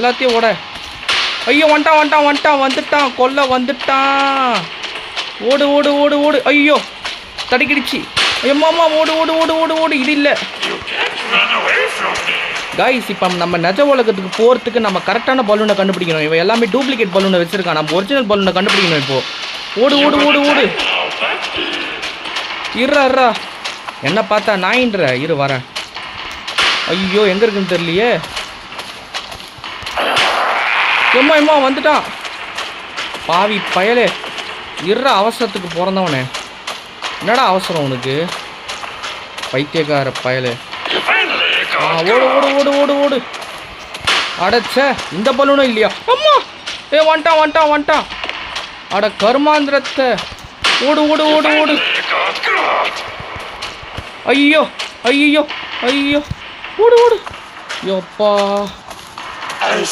எல்லாத்தையும் ஓட. ஐயோ வந்துட்டான் கொல்ல வந்துட்டான். ஓடு ஓடு ஓடு ஓடு. ஐயோ தடுக்கிடுச்சு. எம்மாம்மா ஓடு ஓடு ஓடு ஓடு ஓடு. இது இல்லை கைஸ். இப்போ நம்ம நிஜ உலகத்துக்கு போகிறதுக்கு நம்ம கரெக்டான பலூனை கண்டுபிடிக்கணும். இவன் எல்லாமே டூப்ளிகேட் பலூனை வச்சுருக்கான். நம்ம ஒரிஜினல் பலூனை கண்டுபிடிக்கணும். இப்போது ஓடு ஓடு ஓடு ஓடு. இருறா என்ன பார்த்தா நாயின்ற. இரு வரேன். ஐயோ எங்கே இருக்குன்னு தெரியலையே. எம்மா வந்துட்டான் பாவி பயலே. இருற அவசரத்துக்கு பிறந்தவனே. என்னடா அவசரம் உனக்கு பைத்தியக்கார பயலே. ஓடு ஓடு ஓடு ஓடு ஓடு. அடச்ச இந்த பலூனும் இல்லையா. அம்மா வந்துட்டான். அட கர்மாந்திரத்தை. ஓடு ஓடு ஓடு ஓடு. ஐயோ ஓடு ஓடு. யோப்பா